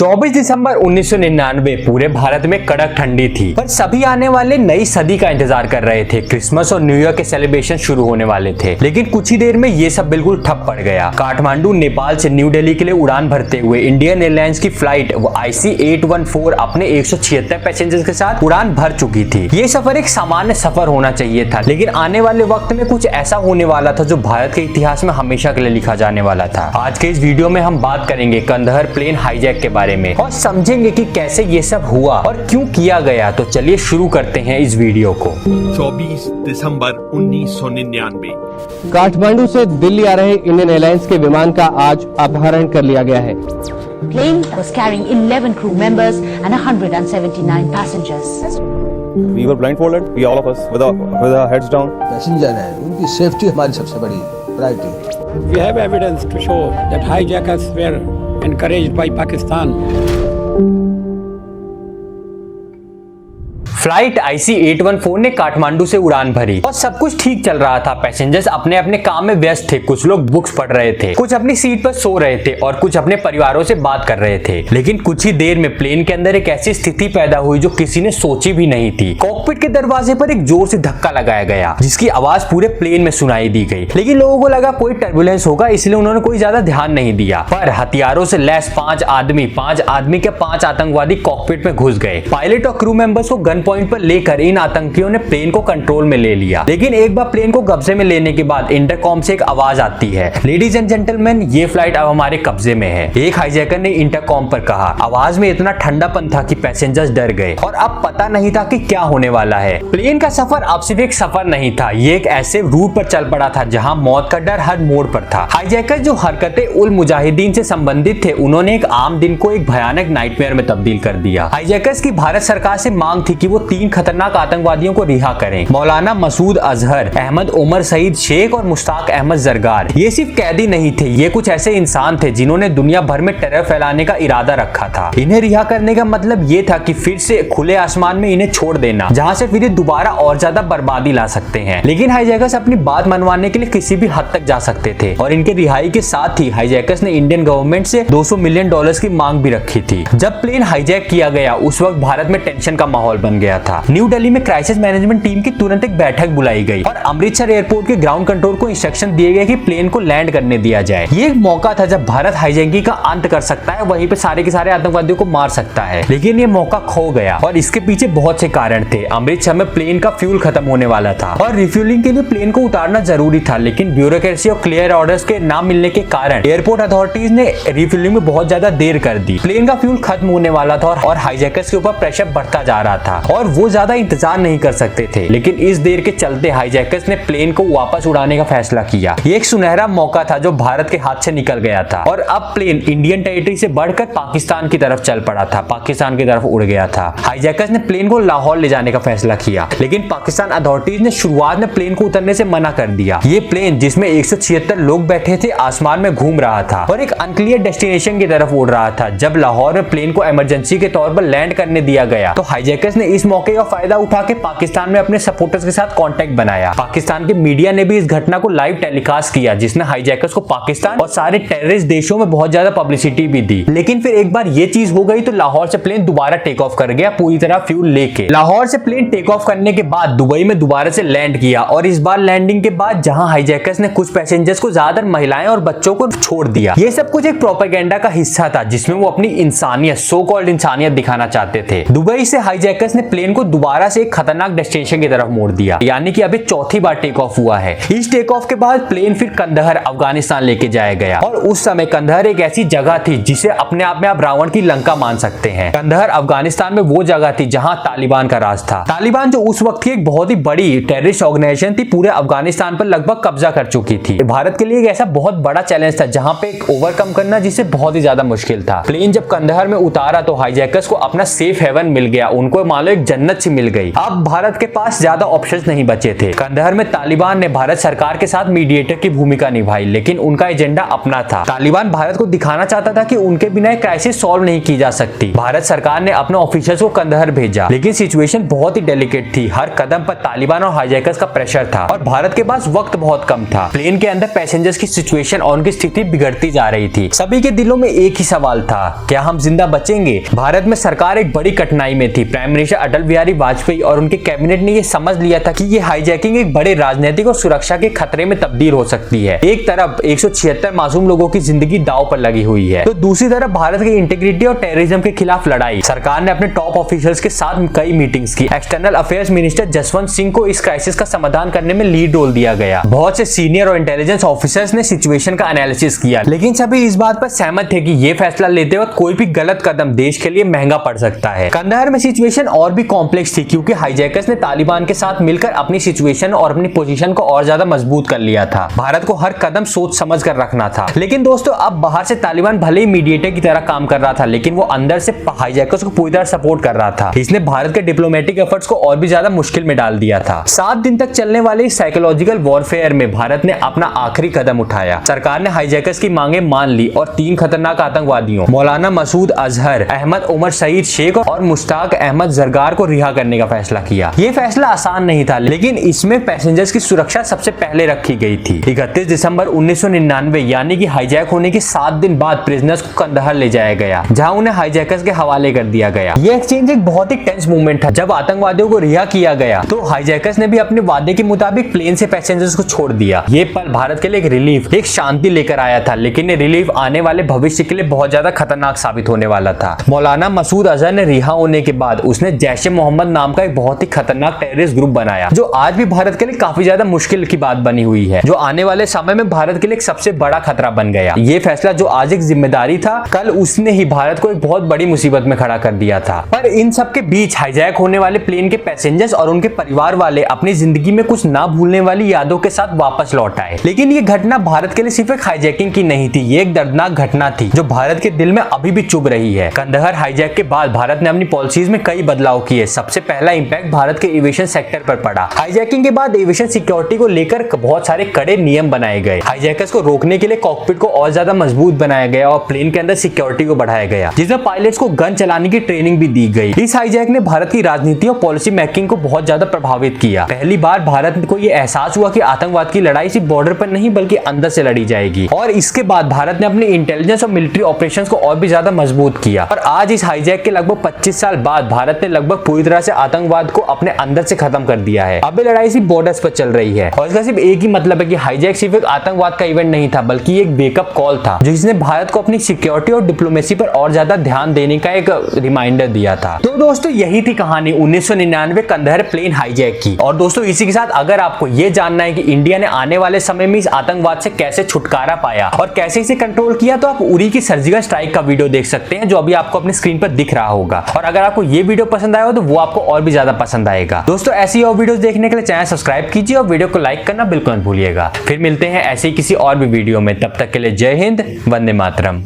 24 दिसंबर 1999 पूरे भारत में कड़क ठंडी थी, पर सभी आने वाले नई सदी का इंतजार कर रहे थे। क्रिसमस और न्यू ईयर के सेलिब्रेशन शुरू होने वाले थे, लेकिन कुछ ही देर में ये सब बिल्कुल ठप पड़ गया। काठमांडू नेपाल से न्यू दिल्ली के लिए उड़ान भरते हुए इंडियन एयरलाइंस की फ्लाइट IC814 अपने 176 पैसेंजर्स के साथ उड़ान भर चुकी थी। ये सफर एक सामान्य सफर होना चाहिए था, लेकिन आने वाले वक्त में कुछ ऐसा होने वाला था जो भारत के इतिहास में हमेशा के लिए लिखा जाने वाला था। आज के इस वीडियो में हम बात करेंगे कंदहर प्लेन हाईजैक के बारे में और समझेंगे कि कैसे ये सब हुआ और क्यों किया गया। तो चलिए शुरू करते हैं इस वीडियो को। 24 दिसंबर 1999 काठमांडू से दिल्ली आ रहे इंडियन एयरलाइंस के विमान का आज अपहरण कर लिया गया है। Plane was carrying 11 crew members and 179 passengers. We were blindfolded, we all of us with our heads down. Passenger है, उनकी सेफ्टी हमारी सबसे बड़ी priority. We have evidence to show that hijackers were encouraged by Pakistan. Flight IC814 ने काठमांडू से उड़ान भरी और सब कुछ ठीक चल रहा था। पैसेंजर्स अपने अपने काम में व्यस्त थे, कुछ लोग बुक्स पढ़ रहे थे, कुछ अपनी सीट पर सो रहे थे और कुछ अपने परिवारों से बात कर रहे थे। लेकिन कुछ ही देर में प्लेन के अंदर एक ऐसी स्थिति पैदा हुई जो किसी ने सोची भी नहीं थी। कॉकपिट के दरवाजे पर एक जोर से धक्का लगाया गया, जिसकी आवाज पूरे प्लेन में सुनाई दी गई। लेकिन लोगों को लगा कोई टर्बुलेंस होगा, इसलिए उन्होंने कोई ज्यादा ध्यान नहीं दिया। पर हथियारों से लैस 5 आदमी के 5 आतंकवादी कॉकपिट में घुस गए। पायलट और क्रू मेंबर्स को गन पॉइंट पर लेकर इन आतंकियों ने प्लेन को कंट्रोल में ले लिया। लेकिन एक बार प्लेन को कब्जे में लेने के बाद इंटरकॉम से एक आवाज आती है, लेडीज एंड जेंटलमैन, ये फ्लाइट अब हमारे कब्जे में है। एक हाईजैकर ने इंटरकॉम पर कहा। आवाज में इतना ठंडापन था कि पैसेंजर्स डर गए और अब पता नहीं था कि क्या होने वाला है। प्लेन का सफर अब सिर्फ एक सफर नहीं था, ये एक ऐसे रूट पर चल पड़ा था जहां मौत का डर हर मोड़ पर था। हाईजैकर जो हरकतें उल मुजाहिदीन से संबंधित थे, उन्होंने एक आम दिन को एक भयानक नाइटमेयर में तब्दील कर दिया। हाईजैकर्स की भारत सरकार से मांग थी कि वो 3 खतरनाक आतंकवादियों को रिहा करें। मौलाना मसूद अजहर, अहमद उमर सईद शेख और मुश्ताक अहमद जरगार। ये सिर्फ कैदी नहीं थे, ये कुछ ऐसे इंसान थे जिन्होंने दुनिया भर में टेरर फैलाने का इरादा रखा था। इन्हें रिहा करने का मतलब ये था कि फिर से खुले आसमान में इन्हें छोड़ देना, जहां से फिर ये दोबारा और ज्यादा बर्बादी ला सकते हैं। लेकिन हाईजैकर्स अपनी बात मनवाने के लिए किसी भी हद तक जा सकते थे और इनके रिहाई के साथ ही हाईजैकर्स ने इंडियन गवर्नमेंट से $200 मिलियन की मांग भी रखी थी। जब प्लेन हाईजैक किया गया, उस वक्त भारत में टेंशन का माहौल बन गया था। न्यू दिल्ली में क्राइसिस मैनेजमेंट टीम की तुरंत एक बैठक बुलाई गई और अमृतसर एयरपोर्ट के ग्राउंड कंट्रोल को इंस्ट्रक्शन दिए गए कि प्लेन को लैंड करने दिया जाए। ये एक मौका था जब भारत हाईजैकिंग का अंत कर सकता है, वहीं पे सारे के सारे आतंकवादियों को मार सकता है। लेकिन ये मौका खो गया और इसके पीछे बहुत से कारण थे। अमृतसर में प्लेन का फ्यूल खत्म होने वाला था और रिफ्यूलिंग के लिए प्लेन को उतारना जरूरी था, लेकिन ब्यूरोक्रेसी और क्लियर ऑर्डर्स के ना मिलने के कारण एयरपोर्ट अथॉरिटीज ने रिफ्यूलिंग में बहुत ज्यादा देर कर दी। प्लेन का फ्यूल खत्म होने वाला था और हाईजैकर्स के ऊपर प्रेशर बढ़ता जा रहा था और वो ज्यादा इंतजार नहीं कर सकते थे। लेकिन इस देर के चलते हाईजैकर्स ने प्लेन को वापस उड़ाने का फैसला किया। ये एक सुनहरा मौका था जो भारत के हाथ से निकल गया था और अब प्लेन इंडियन टेरिटरी से बढ़कर पाकिस्तान की तरफ चल पड़ा था, पाकिस्तान की तरफ उड़ गया था। हाईजैकर्स ने प्लेन को लाहौर ले जाने का फैसला किया, लेकिन पाकिस्तान अथॉरिटीज ने शुरुआत में प्लेन को उतरने से मना कर दिया। ये प्लेन जिसमें 176 लोग बैठे थे आसमान में घूम रहा था और एक अनक्लियर डेस्टिनेशन की तरफ उड़ रहा था। जब लाहौर में प्लेन को इमरजेंसी के तौर पर लैंड करने दिया गया तो हाईजैकर्स ने इस मौके का फायदा उठा के पाकिस्तान में अपने सपोर्टर्स के साथ कांटेक्ट बनाया। पाकिस्तान के मीडिया ने भी इस घटना को लाइव टेलीकास्ट किया, जिसने हाईजैकर्स को पाकिस्तान और सारे टेररिस्ट देशों में बहुत ज्यादा पब्लिसिटी भी दी। लेकिन फिर एक बार ये चीज हो गई तो लाहौर से प्लेन दोबारा टेक ऑफ कर गया, पूरी तरह फ्यूल लेके। लाहौर से प्लेन टेक ऑफ करने के बाद दुबई में दोबारा से लैंड किया और इस बार लैंडिंग के बाद जहां हाईजैकर्स ने कुछ पैसेंजर्स को, ज्यादातर महिलाएं और बच्चों को छोड़ दिया। ये सब कुछ एक प्रोपेगेंडा का हिस्सा था जिसमें वो अपनी इंसानियत, सो कॉल्ड इंसानियत दिखाना चाहते थे। दुबई से हाईजैकर्स ने प्लेन को दोबारा से एक खतरनाक डेस्टिनेशन की तरफ मोड़ दिया, यानी कि अभी चौथी बार टेक ऑफ हुआ है। इस टेक ऑफ के बाद प्लेन फिर कंदहर अफगानिस्तान लेके जाया गया और उस समय कंदहर एक ऐसी जगह थी जिसे अपने आप में आप रावण की लंका मान सकते हैं। कंदहर अफगानिस्तान में वो जगह थी जहां तालिबान का राज था। तालिबान जो उस वक्त की एक बहुत ही बड़ी टेररिस्ट ऑर्गेनाइजेशन थी, पूरे अफगानिस्तान पर लगभग कब्जा कर चुकी थी। भारत के लिए एक ऐसा बहुत बड़ा चैलेंज था जहां पे एक ओवरकम करना जिसे बहुत ही ज्यादा मुश्किल था। प्लेन जब कंदहर में उतारा तो हाईजैकर्स को अपना सेफ हेवन मिल गया। उनको मान लो एक एक जन्नत सी मिल गई। अब भारत के पास ज्यादा ऑप्शंस नहीं बचे थे। कंदहार में तालिबान ने भारत सरकार के साथ मीडिएटर की भूमिका निभाई, लेकिन उनका एजेंडा अपना था। तालिबान भारत को दिखाना चाहता था कि उनके बिना एक क्राइसिस सॉल्व नहीं की जा सकती। भारत सरकार ने अपने ऑफिसर्स को कंदहार भेजा, लेकिन सिचुएशन बहुत ही डेलिकेट थी। हर कदम पर तालिबान और हाईजैकर्स का प्रेशर था और भारत के पास वक्त बहुत कम था। प्लेन के अंदर पैसेंजर्स की सिचुएशन और उनकी स्थिति बिगड़ती जा रही थी। सभी के दिलों में एक ही सवाल था, क्या हम जिंदा बचेंगे? भारत में सरकार एक बड़ी कठिनाई में थी। प्राइम मिनिस्टर अटल बिहारी वाजपेयी और उनके कैबिनेट ने यह समझ लिया था कि यह हाईजैकिंग एक बड़े राजनीतिक और सुरक्षा के खतरे में तब्दील हो सकती है। एक तरफ 176 मासूम लोगों की जिंदगी दांव पर लगी हुई है, तो दूसरी तरफ भारत की इंटीग्रिटी और टेररिज्म के खिलाफ लड़ाई। सरकार ने अपने टॉप ऑफिसर्स के साथ कई मीटिंग्स की। External affairs minister Jaswant Singh को इस क्राइसिस का समाधान करने में लीड रोल दिया गया। बहुत से सीनियर और इंटेलिजेंस ऑफिसर्स ने सिचुएशन का एनालिसिस किया, लेकिन सभी इस बात पर सहमत थे कि यह फैसला लेते वक्त कोई भी गलत कदम देश के लिए महंगा पड़ सकता है। कंदहार में सिचुएशन और भी कॉम्प्लेक्स थी, क्योंकि हाईजैकर्स ने तालिबान के साथ मिलकर अपनी सिचुएशन और अपनी पोजीशन को और ज्यादा मजबूत कर लिया था। भारत को हर कदम सोच समझ कर रखना था। लेकिन दोस्तों, अब बाहर से तालिबान भले ही मीडिएटर की तरह काम कर रहा था, लेकिन वो अंदर से हाईजैकर्स को पूरी तरह सपोर्ट कर रहा था। इसने भारत के डिप्लोमेटिक एफर्ट्स को और भी ज्यादा मुश्किल में डाल दिया था। 7 दिन तक चलने वाले साइकोलॉजिकल वॉरफेयर में भारत ने अपना आखिरी कदम उठाया। सरकार ने हाईजैकर्स की मांगे मान ली और 3 खतरनाक आतंकवादियों मौलाना मसूद अजहर, अहमद उमर शहीद शेख और मुश्ताक अहमद जरगार को रिहा करने का फैसला किया। ये फैसला आसान नहीं था, लेकिन इसमें पैसेंजर्स की सुरक्षा सबसे पहले रखी गई थी। 31 दिसंबर 1999 यानी कि हाईजैक होने के 7 दिन बाद प्रिजनर्स को कंदहार ले जाया गया, जहां उन्हें हाईजैकर्स के हवाले कर दिया गया। ये एक्सचेंज एक बहुत ही टेंस मूवमेंट था। जब आतंकवादियों को रिहा किया गया तो हाईजैकर्स ने भी अपने वादे के मुताबिक प्लेन से पैसेंजर्स को छोड़ दिया। ये पल भारत के लिए एक रिलीफ, एक शांति लेकर आया था, लेकिन ये रिलीफ आने वाले भविष्य के लिए बहुत ज्यादा खतरनाक साबित होने वाला था। मौलाना मसूद अजहर ने रिहा होने के बाद उसने जैश ए मोहम्मद नाम का एक बहुत ही खतरनाक टेररिस्ट ग्रुप बनाया, जो आज भी भारत के लिए काफी ज्यादा मुश्किल की बात बनी हुई है, जो आने वाले समय में भारत के लिए एक सबसे बड़ा खतरा बन गया। ये फैसला जो आज एक जिम्मेदारी था, कल उसने ही भारत को एक बहुत बड़ी मुसीबत में खड़ा कर दिया था। पर इन सब के बीच हाईजैक होने वाले प्लेन के पैसेंजर्स और उनके परिवार वाले अपनी जिंदगी में कुछ ना भूलने वाली यादों के साथ वापस लौट आए। लेकिन ये घटना भारत के लिए सिर्फ एक हाईजैकिंग की नहीं थी, ये एक दर्दनाक घटना थी जो भारत के दिल में अभी भी चुभ रही है। कंदहार हाईजैक के बाद भारत ने अपनी पॉलिसीज में कई बदलाव किए। सबसे पहला इंपैक्ट भारत के एविएशन सेक्टर पर पड़ा। हाईजैकिंग के बाद एविएशन सिक्योरिटी को लेकर बहुत सारे कड़े नियम बनाए गए। हाईजैकर्स को रोकने के लिए कॉकपिट को और ज्यादा मजबूत बनाया गया और प्लेन के अंदर सिक्योरिटी को बढ़ाया गया, जिसमें पायलट्स को गन चलाने की ट्रेनिंग भी दी गई। इस हाईजैक ने भारत की राजनीति और पॉलिसी मेकिंग को बहुत ज्यादा प्रभावित किया। पहली बार भारत को यह एहसास हुआ कि आतंकवाद की लड़ाई सिर्फ बॉर्डर पर नहीं बल्कि अंदर से लड़ी जाएगी। और इसके बाद भारत ने अपने इंटेलिजेंस और मिलिट्री ऑपरेशंस को और भी ज्यादा मजबूत किया। और आज इस हाईजैक के लगभग 25 साल बाद भारत ने लगभग पूरी तरह से आतंकवाद को अपने अंदर से खत्म कर दिया है। अब ये लड़ाई सिर्फ बॉर्डर्स पर चल रही है और इसका सिर्फ एक ही मतलब है कि हाईजैक सिर्फ एक आतंकवाद का इवेंट नहीं था, बल्कि एक वेकअप कॉल था जिसने भारत को अपनी सिक्योरिटी और डिप्लोमेसी पर और ज्यादा ध्यान देने का एक रिमाइंडर दिया था। तो दोस्तों, यही थी कहानी 1999 कंदहार प्लेन हाईजैक की। और दोस्तों, इसी के साथ अगर आपको यह जानना है कि इंडिया ने आने वाले समय में इस आतंकवाद से कैसे छुटकारा पाया और कैसे इसे कंट्रोल किया, तो आप उरी की सर्जिकल स्ट्राइक का वीडियो देख सकते हैं, जो अभी आपको अपनी स्क्रीन पर दिख रहा होगा। और अगर आपको ये वीडियो पसंद आया हो तो वो आपको और भी ज्यादा पसंद आएगा। दोस्तों, ऐसी और वीडियोस देखने के लिए चैनल सब्सक्राइब कीजिए और वीडियो को लाइक करना बिल्कुल मत भूलिएगा। फिर मिलते हैं ऐसे ही किसी और भी वीडियो में। तब तक के लिए जय हिंद, वंदे मातरम।